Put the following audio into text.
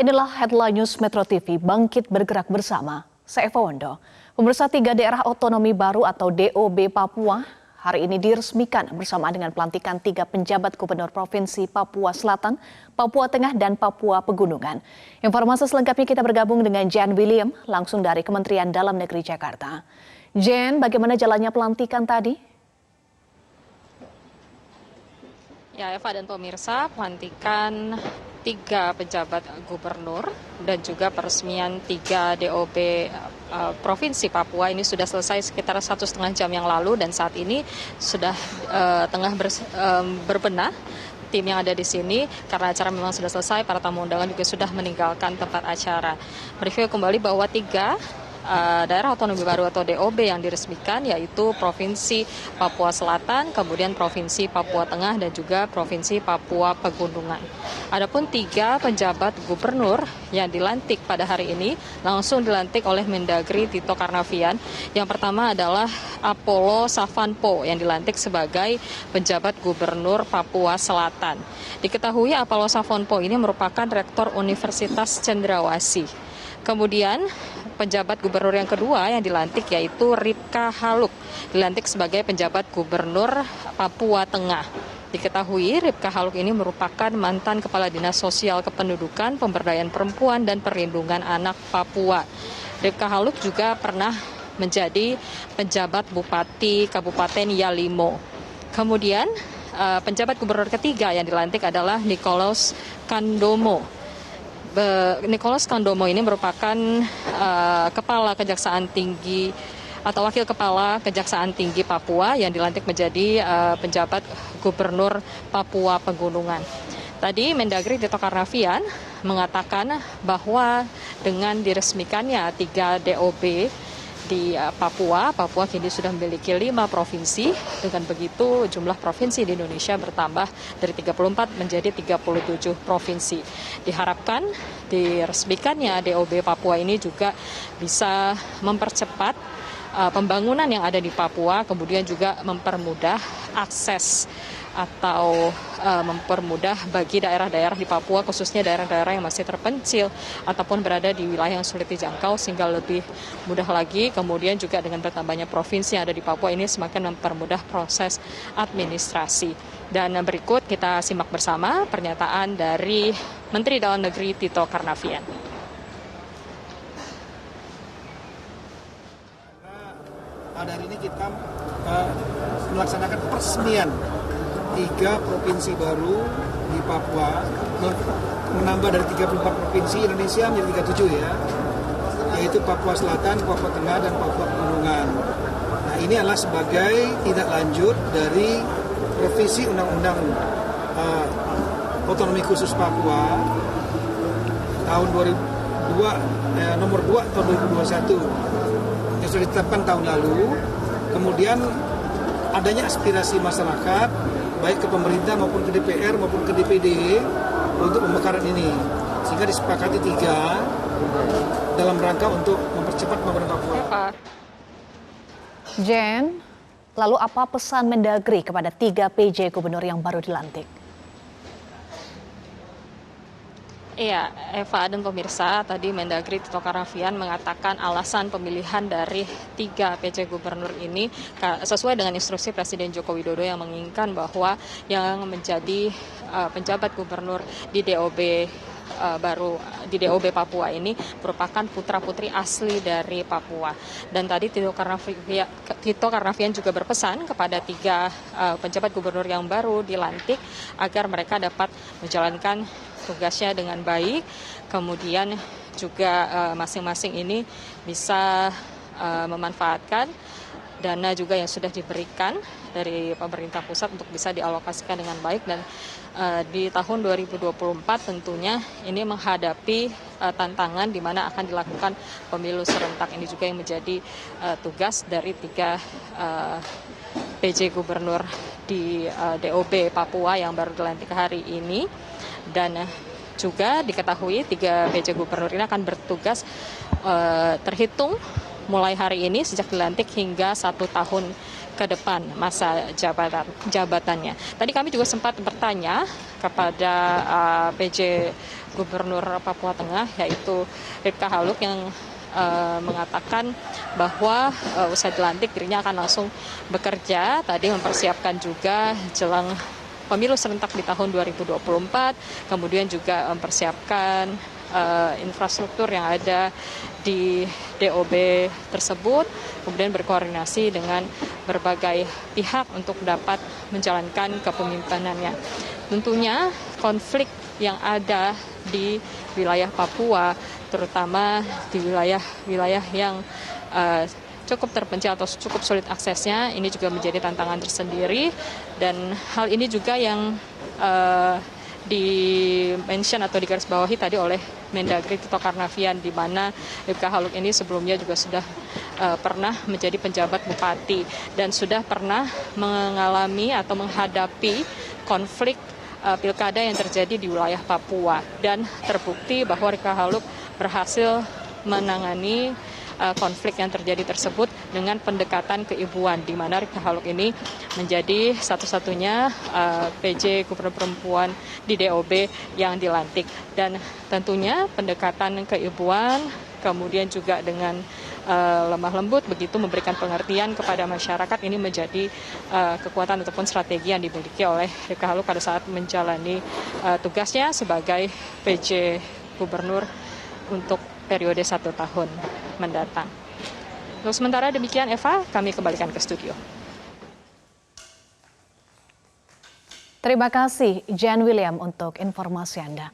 Inilah headline news Metro TV, bangkit bergerak bersama. Saya Eva Wondo. Pemirsa, 3 daerah otonomi baru atau DOB Papua hari ini diresmikan bersamaan dengan pelantikan 3 penjabat gubernur Provinsi Papua Selatan, Papua Tengah, dan Papua Pegunungan. Informasi selengkapnya kita bergabung dengan Jan William, langsung dari Kementerian Dalam Negeri Jakarta. Jan, bagaimana jalannya pelantikan tadi? Ya, Eva dan pemirsa, pelantikan 3 pejabat gubernur dan juga peresmian 3 DOB Provinsi Papua ini sudah selesai sekitar 1,5 jam yang lalu, dan saat ini sudah tengah berbenah tim yang ada di sini karena acara memang sudah selesai. Para tamu undangan juga sudah meninggalkan tempat acara. Mereview kembali bahwa 3 daerah otonomi baru atau DOB yang diresmikan yaitu Provinsi Papua Selatan, kemudian Provinsi Papua Tengah, dan juga Provinsi Papua Pegunungan. Adapun 3 penjabat gubernur yang dilantik pada hari ini langsung dilantik oleh Mendagri Tito Karnavian. Yang pertama adalah Apollo Savanpo yang dilantik sebagai penjabat gubernur Papua Selatan. Diketahui Apollo Savanpo ini merupakan rektor Universitas Cendrawasih. Kemudian penjabat gubernur yang kedua yang dilantik yaitu Ripka Haluk, dilantik sebagai penjabat gubernur Papua Tengah. Diketahui Ripka Haluk ini merupakan mantan Kepala Dinas Sosial Kependudukan, Pemberdayaan Perempuan, dan Perlindungan Anak Papua. Ripka Haluk juga pernah menjadi penjabat Bupati Kabupaten Yalimo. Kemudian penjabat gubernur ketiga yang dilantik adalah Nicholas Kandomo. Nicholas Kandomo ini merupakan Kepala Kejaksaan Tinggi atau Wakil Kepala Kejaksaan Tinggi Papua yang dilantik menjadi penjabat Gubernur Papua Pegunungan. Tadi Mendagri Tito Karnavian mengatakan bahwa dengan diresmikannya 3 DOB di Papua kini sudah memiliki 5 provinsi. Dengan begitu jumlah provinsi di Indonesia bertambah dari 34 menjadi 37 provinsi. Diharapkan diresmikannya DOB Papua ini juga bisa mempercepat pembangunan yang ada di Papua, kemudian juga mempermudah akses atau mempermudah bagi daerah-daerah di Papua, khususnya daerah-daerah yang masih terpencil ataupun berada di wilayah yang sulit dijangkau, sehingga lebih mudah lagi. Kemudian juga dengan bertambahnya provinsi yang ada di Papua ini semakin mempermudah proses administrasi. Dan berikut kita simak bersama pernyataan dari Menteri Dalam Negeri Tito Karnavian. Pada hari ini kita melaksanakan peresmian 3 provinsi baru di Papua, menambah dari 34 provinsi Indonesia menjadi 37 ya, yaitu Papua Selatan, Papua Tengah, dan Papua Pegunungan. Nah, ini adalah sebagai tindak lanjut dari revisi Undang-Undang Otonomi Khusus Papua tahun 2002, nomor 2 tahun 2021 yang sudah ditetapkan tahun lalu. Kemudian adanya aspirasi masyarakat baik ke pemerintah maupun ke DPR maupun ke DPD untuk pemekaran ini, sehingga disepakati 3 dalam rangka untuk mempercepat pembangunan Papua. Jen, lalu apa pesan Mendagri kepada 3 PJ gubernur yang baru dilantik? Iya, Eva dan pemirsa, tadi Mendagri Tito Karnavian mengatakan alasan pemilihan dari 3 PJ gubernur ini sesuai dengan instruksi Presiden Joko Widodo yang menginginkan bahwa yang menjadi penjabat gubernur di DOB baru di DOB Papua ini merupakan putra-putri asli dari Papua. Dan tadi Tito Karnavian juga berpesan kepada 3 penjabat gubernur yang baru dilantik agar mereka dapat menjalankan tugasnya dengan baik, kemudian juga masing-masing ini bisa memanfaatkan dana juga yang sudah diberikan dari pemerintah pusat untuk bisa dialokasikan dengan baik. Dan di tahun 2024 tentunya ini menghadapi tantangan di mana akan dilakukan pemilu serentak. Ini juga yang menjadi tugas dari 3 PJ gubernur di DOB Papua yang baru dilantik hari ini. Dan juga diketahui 3 PJ gubernur ini akan bertugas terhitung mulai hari ini sejak dilantik hingga 1 tahun ke depan masa jabatannya. Tadi kami juga sempat bertanya kepada PJ Gubernur Papua Tengah, yaitu Ripka Haluk, yang mengatakan bahwa usai dilantik dirinya akan langsung bekerja. Tadi mempersiapkan juga jelang pemilu serentak di tahun 2024, kemudian juga mempersiapkan infrastruktur yang ada di DOB tersebut, kemudian berkoordinasi dengan berbagai pihak untuk dapat menjalankan kepemimpinannya. Tentunya konflik yang ada di wilayah Papua, terutama di wilayah yang cukup terpencil atau cukup sulit aksesnya, ini juga menjadi tantangan tersendiri. Dan hal ini juga yang di-mention atau digarisbawahi tadi oleh Mendagri Tito Karnavian, di mana Ripka Haluk ini sebelumnya juga sudah pernah menjadi penjabat bupati dan sudah pernah mengalami atau menghadapi konflik pilkada yang terjadi di wilayah Papua, dan terbukti bahwa Ripka Haluk berhasil menangani konflik yang terjadi tersebut dengan pendekatan keibuan, di mana Ripka Haluk ini menjadi satu-satunya PJ Gubernur Perempuan di DOB yang dilantik. Dan tentunya pendekatan keibuan, kemudian juga dengan lemah lembut begitu memberikan pengertian kepada masyarakat, ini menjadi kekuatan ataupun strategi yang dimiliki oleh Ripka Haluk pada saat menjalani tugasnya sebagai PJ Gubernur untuk periode 1 tahun mendatang. Untuk sementara demikian, Eva, kami kembalikan ke studio. Terima kasih Jan William untuk informasi Anda.